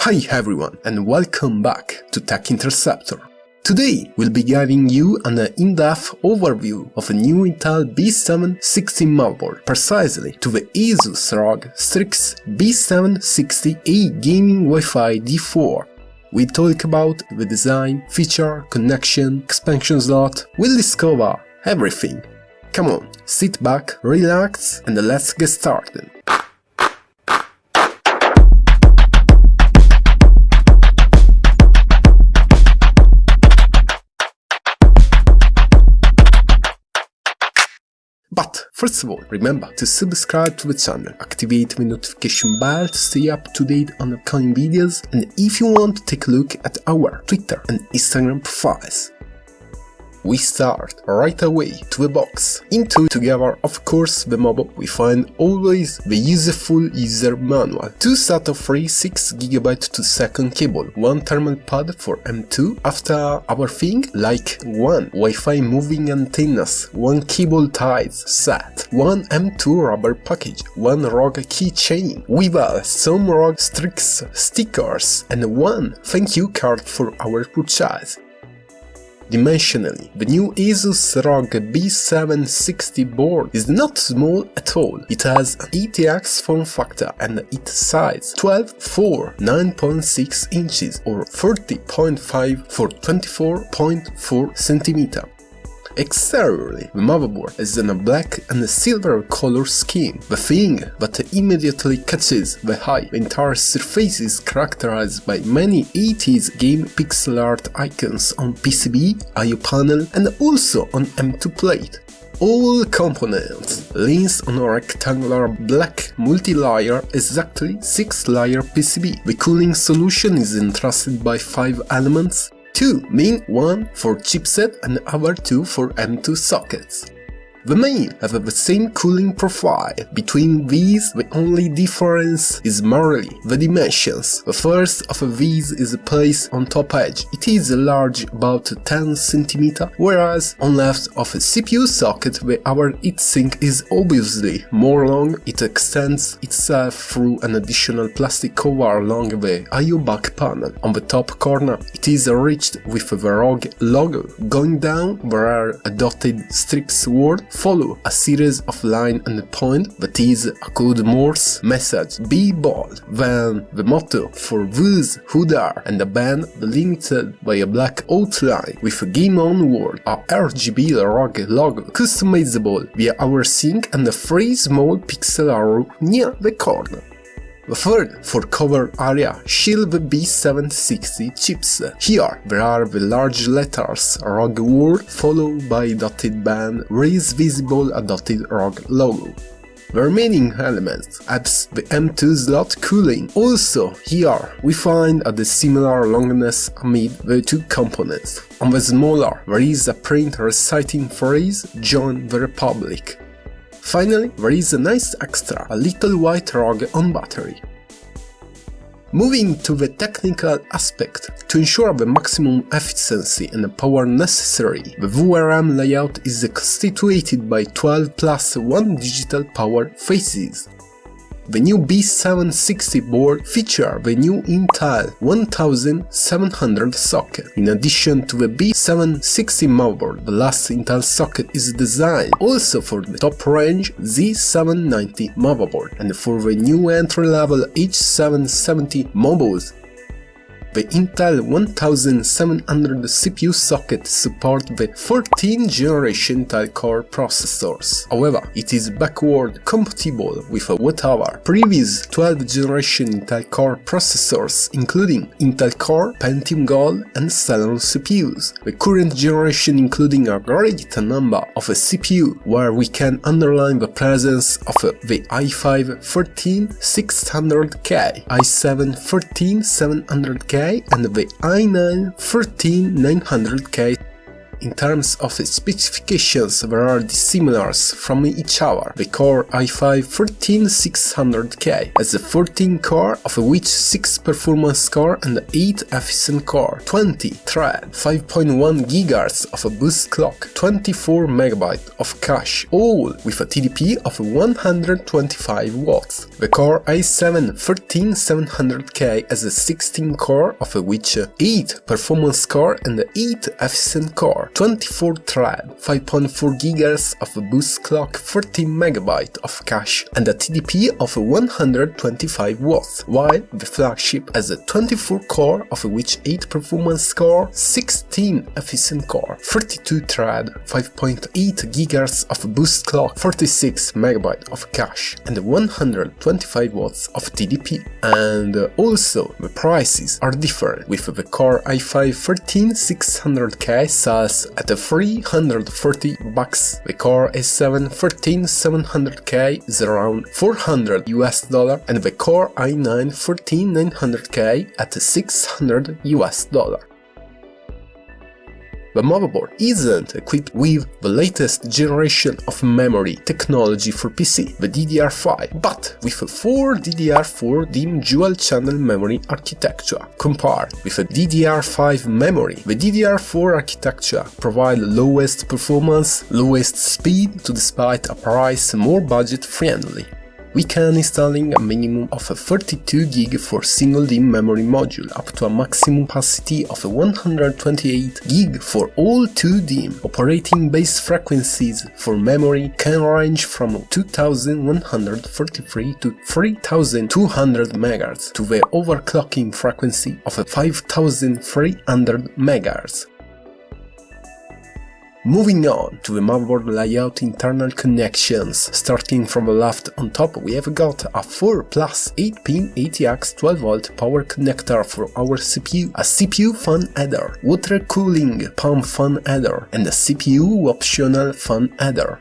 Hi everyone and welcome back to Tech Interceptor. Today we'll be giving you an in-depth overview of a new Intel B760 motherboard, precisely to the ASUS ROG Strix B760 gaming Wi-Fi D4. We talk about the design, feature, connection, expansion slot. We'll discover everything. Come on, sit back, relax, and let's get started. But first of all, remember to subscribe to the channel, activate the notification bell to stay up to date on upcoming videos, and if you want, take a look at our Twitter and Instagram profiles. We start right away to the box. Into together, of course, the mobile, we find always the useful user manual. Two SATA free 6GB to second cable, one thermal pad for M2 after our thing, like one Wi-Fi moving antennas, one cable ties set, one M2 rubber package, one ROG keychain, with some ROG Strix stickers, and one thank you card for our purchase. Dimensionally, the new ASUS ROG B760 board is not small at all. It has an ATX form factor and its size 12.4 9.6 inches or 30.5 for 24.4 cm. Exteriorly, the motherboard is in a black and silver color scheme. The thing that immediately catches the eye, the entire surface is characterized by many 80s game pixel art icons on PCB, I/O panel, and also on M2 plate. All components leans on a rectangular black multi-layer, exactly 6-layer PCB. The cooling solution is entrusted by 5 elements, 2 mean one for chipset and other 2 for M2 sockets. The main have the same cooling profile. Between these, the only difference is merely the dimensions. The first of these is placed on top edge. It is large, about 10 cm, whereas on left of a CPU socket the other heatsink is obviously more long. It extends itself through an additional plastic cover along the I/O back panel. On the top corner it is enriched with the ROG logo. Going down there are a dotted Strix word, follow a series of line and point that is a code Morse message. Be bold. Then the motto for those who dare, and the band delimited by a black outline with a game on word, a RGB ROG logo, customizable via our sync, and a 3 small pixel arrow near the corner. The third, for cover area, shield the B760 chips. Here there are the large letters ROG word followed by a dotted band where is visible a dotted ROG logo. The remaining elements adds the M2 slot cooling. Also here we find a similar longness amid the two components. On the smaller there is a print reciting phrase "Join the Republic". Finally, there is a nice extra, a little white ROG on battery. Moving to the technical aspect, to ensure the maximum efficiency and the power necessary, the VRM layout is constituted by 12 plus 1 digital power phases. The new B760 board features the new Intel 1700 socket. In addition to the B760 motherboard, the last Intel socket is designed also for the top-range Z790 motherboard and for the new entry-level H770 mobiles. The Intel 1700 CPU socket supports the 14th generation Intel Core processors. However, it is backward compatible with whatever previous 12th generation Intel Core processors, including Intel Core, Pentium Gold, and Celeron CPUs. The current generation including a great number of CPU, where we can underline the presence of the i5 13600K, i7 13700K, and the i9 13900K. In terms of specifications, there are dissimilars from each other. The Core i5-13600K has a 14 core, of which 6 performance core and 8 efficient core, 20 thread, 5.1 GHz of a boost clock, 24 MB of cache, all with a TDP of 125 watts. The Core i7-13700K has a 16 core, of which 8 performance core and 8 efficient core, 24 thread, 5.4 GHz of a boost clock, 14 MB of cache, and a TDP of 125 watts, while the flagship has a 24 core, of which 8 performance core, 16 efficient core, 32 thread, 5.8 GHz of a boost clock, 46 MB of cache, and 125 watts of TDP. And also the prices are different, with the Core i5-13600K sells at $340, the Core i7-13700K is around $400, and the Core i9-13900K at $600. The motherboard isn't equipped with the latest generation of memory technology for PC, the DDR5, but with a 4 DDR4 DIMM dual-channel memory architecture. Compared with a DDR5 memory, the DDR4 architecture provides lowest performance, lowest speed, despite a price more budget-friendly. We can installing a minimum of 32 GB for single DIMM memory module, up to a maximum capacity of 128 GB for all 2 DIMM. Operating base frequencies for memory can range from 2143 to 3200 MHz to the overclocking frequency of 5300 MHz. Moving on to the motherboard layout internal connections. Starting from the left on top, we have got a 4+ 8-pin ATX 12V power connector for our CPU, a CPU fan header, water cooling pump fan header, and a CPU optional fan header.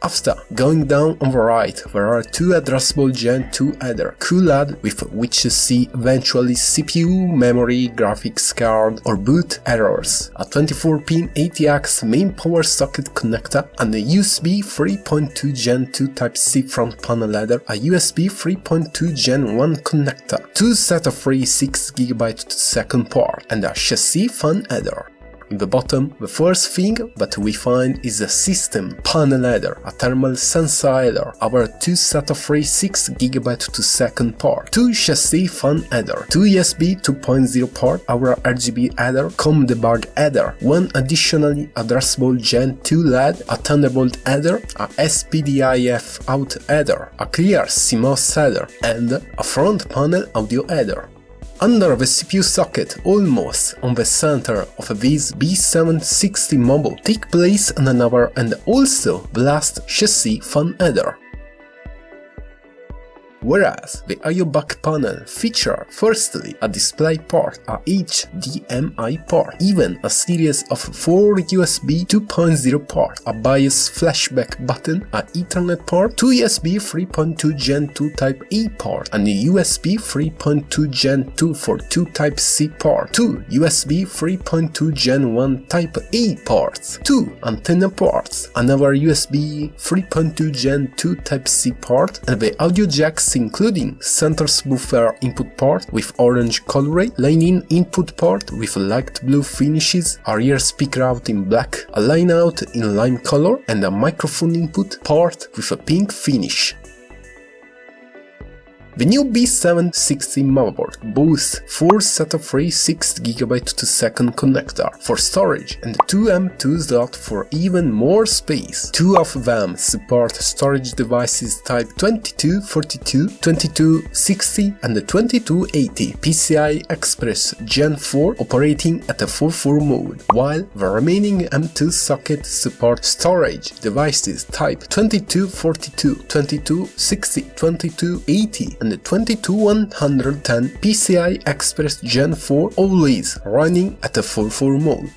After going down on the right, there are 2 addressable Gen 2 header, cooled, with which you see eventually CPU, memory, graphics card or boot errors, a 24-pin ATX main power socket connector, and a USB 3.2 Gen 2 Type-C front panel header, a USB 3.2 Gen 1 connector, 2 SATA-free 6GB/s port, and a chassis fan header. In the bottom, the first thing that we find is a system panel header, a thermal sensor header, our 2 SATA-free 6GB/s port, 2 chassis fan header, 2 USB 2.0 port, our RGB header, COM debug header, 1 additionally addressable Gen 2 LED, a Thunderbolt header, a SPDIF out header, a clear CMOS header, and a front panel audio header. Under the CPU socket, almost on the center of this B760 mobile, take place another and also the last chassis fan header. Whereas the I/O back panel feature firstly a display port, a HDMI port, even a series of 4 USB 2.0 port, a BIOS flashback button, a Ethernet port, 2 USB 3.2 Gen 2 Type A port, and a USB 3.2 Gen 2 for 2 Type-C port, 2 USB 3.2 Gen 1 Type A ports, 2 antenna ports, another USB 3.2 Gen 2 Type-C port, and the audio jacks including center subwoofer input port with orange coloring, line-in input port with light blue finishes, a rear speaker out in black, a line out in lime color, and a microphone input port with a pink finish. The new B760 motherboard boasts 4 SATA-free 6GB/s connector for storage and 2 M.2 slot for even more space. 2 of them support storage devices type 2242, 2260 and 2280 PCI Express Gen 4 operating at a 4.4 mode, while the remaining M.2 sockets support storage devices type 2242, 2260, 2280 and the 22110 PCI Express Gen 4 always running at a 4.4 mode.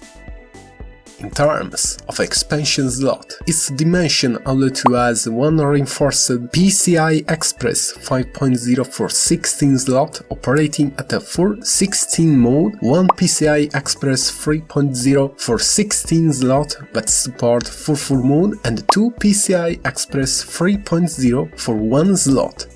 in terms of expansion slot. Its dimension allowed to has one reinforced PCI Express 5.0 for 16 slot operating at a 416 mode, one PCI Express 3.0 for 16 slot but support 44 mode, and two PCI Express 3.0 for 1 slot.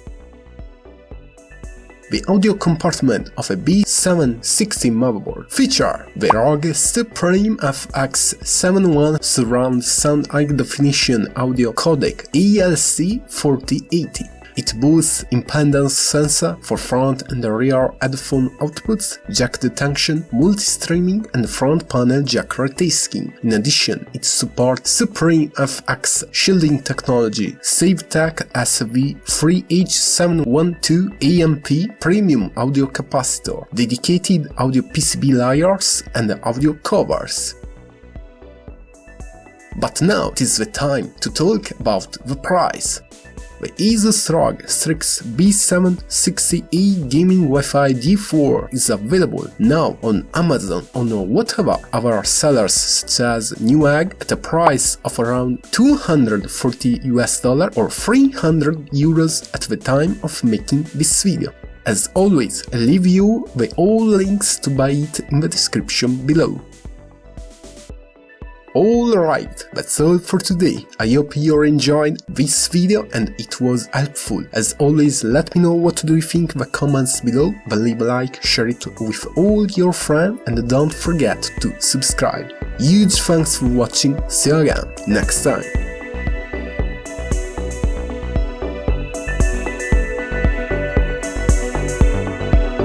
The audio compartment of a B760 motherboard feature the ROG Supreme FX71 surround sound high definition audio codec ALC4080. It boasts impedance sensor for front and rear headphone outputs, jack detection, multi-streaming, and front panel jack retasking. In addition, it supports Supreme FX shielding technology, SaveTech SV3H712 AMP premium audio capacitor, dedicated audio PCB layers, and audio covers. But now it is the time to talk about the price. The ASUS ROG Strix B760 gaming Wi-Fi D4 is available now on Amazon on whatever other sellers such as Newegg at a price of around $240 or 300 euros at the time of making this video. As always, I leave you with all links to buy it in the description below. Alright, that's all for today. I hope you enjoyed this video and it was helpful. As always, let me know what do you think in the comments below, then leave a like, share it with all your friends, and don't forget to subscribe. Huge thanks for watching, see you again next time.